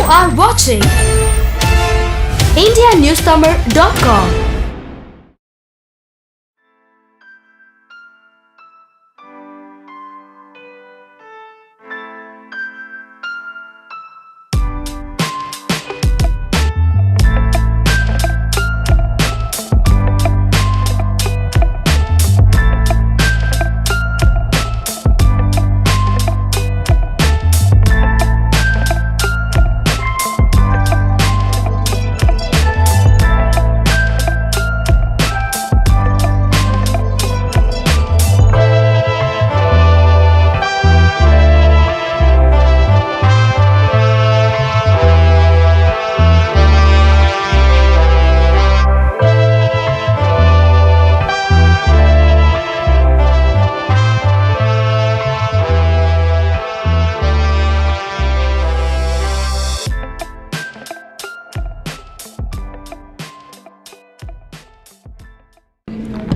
are watching indianewstamil.com.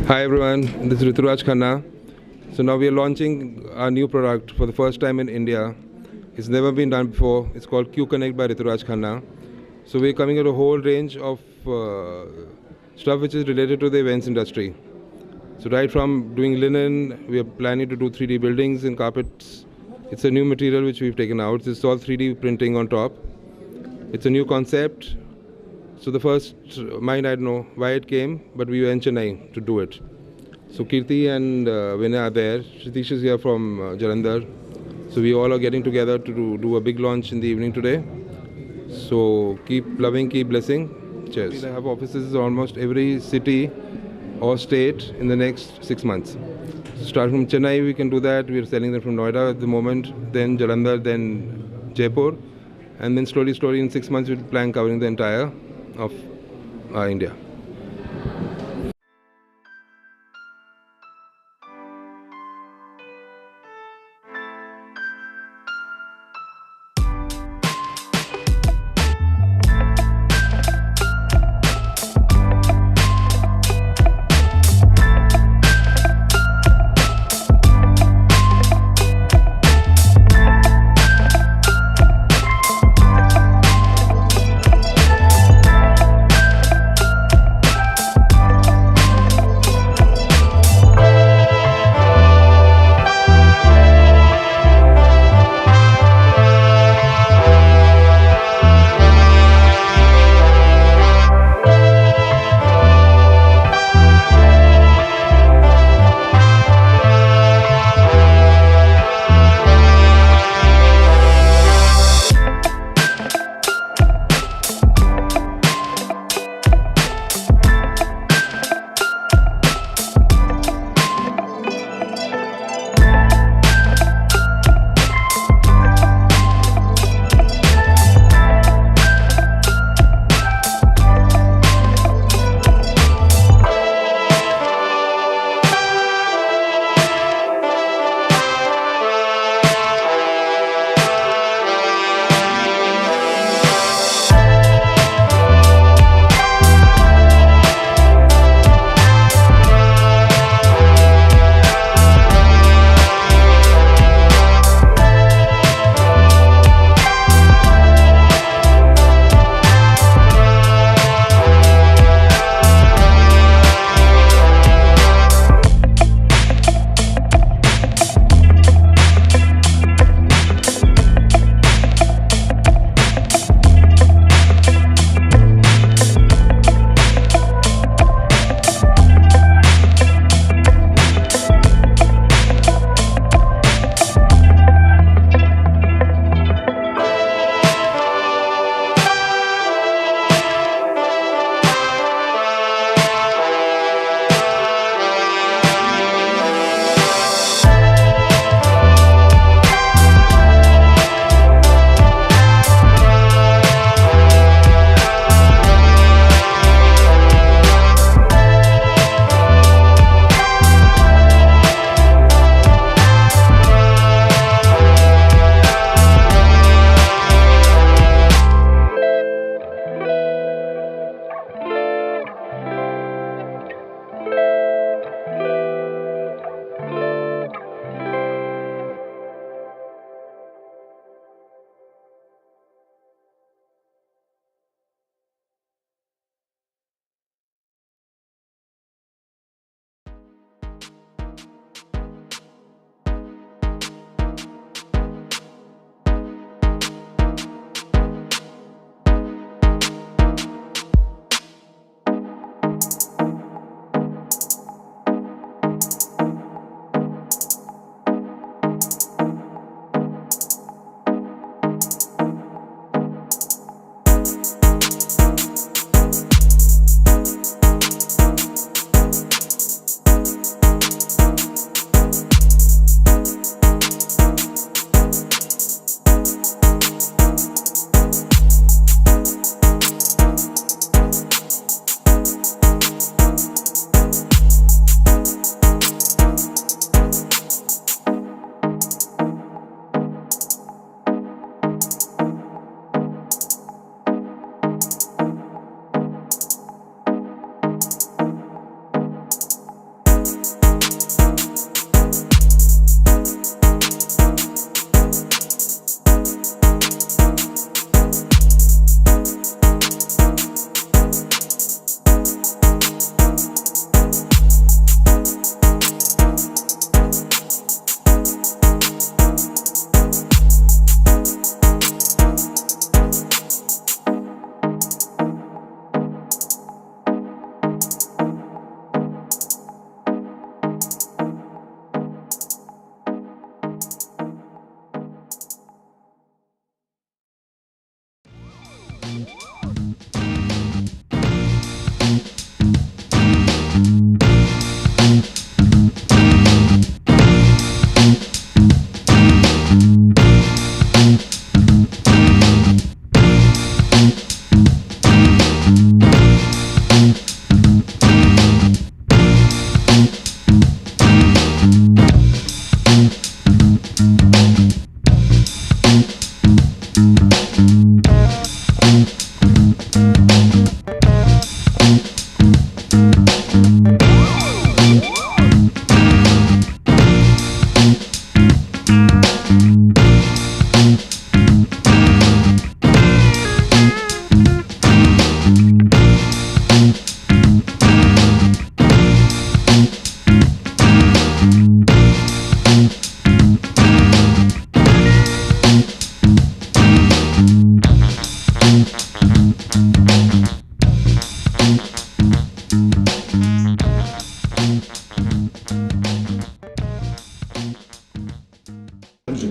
Hi everyone, this is Rituraj Khanna. So now we are launching our new product for the first time in India. It's never been done before. It's called QKonnect by Rituraj Khanna. So we're coming at a whole range of stuff which is related to the events industry. So right from doing linen, we are planning to do 3D buildings and carpets. It's a new material which we've taken out. It's all 3D printing on top. It's a new concept. So the first mind, I don't know why it came, but we were in Chennai to do it. So Kirti and Vinay are there. Shritish is here from Jalandhar. So we all are getting together to do a big launch in the evening today. So keep loving, keep blessing. Cheers. We have offices in almost every city or state in the next 6 months. So start from Chennai, we can do that. We are selling them from Noida at the moment, then Jalandhar, then Jaipur. And then slowly in 6 months we'll plan covering the entire of India.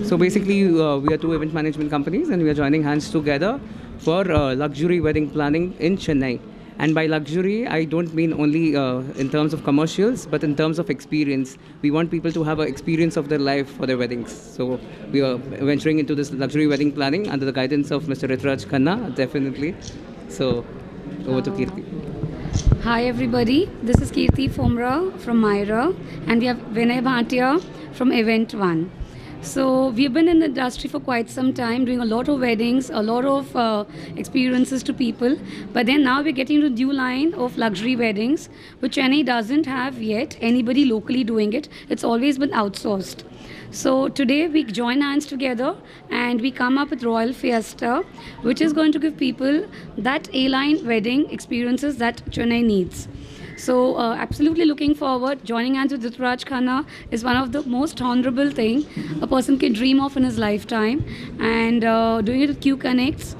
So basically, we are two event management companies, and we are joining hands together for luxury wedding planning in Chennai. And by luxury, I don't mean only in terms of commercials, but in terms of experience. We want people to have an experience of their life for their weddings. So we are venturing into this luxury wedding planning under the guidance of Mr. Rituraj Khanna, definitely. So over to Kirti. Hi everybody, this is Kirti Fomra from Myra, and we have Vinay Bhatia from Event One. So we've been in the industry for quite some time, doing a lot of weddings, a lot of experiences to people. But then now we're getting to new line of luxury weddings, which Chennai doesn't have yet anybody locally doing it. It's always been outsourced. So today we join hands together and we come up with Royal Fiesta, which is going to give people that A-line wedding experiences that Chennai needs. So absolutely looking forward. Joining hands with Rituraj Khanna is one of the most honorable thing a person can dream of in his lifetime. And doing it with QKonnect.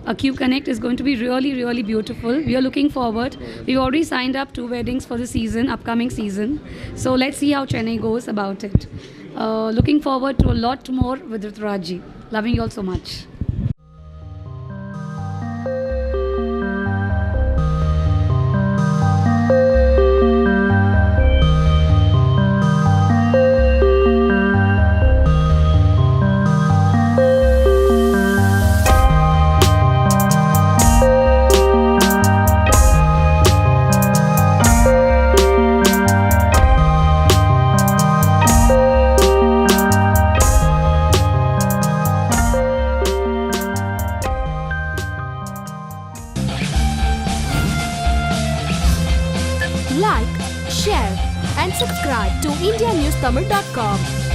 QKonnect is going to be really, really beautiful. We are looking forward. We've already signed up 2 weddings for the season, upcoming season. So let's see how Chennai goes about it. Looking forward to a lot more with Rituraj. Loving you all so much. Like, share and subscribe to IndiaNewsTamil.com.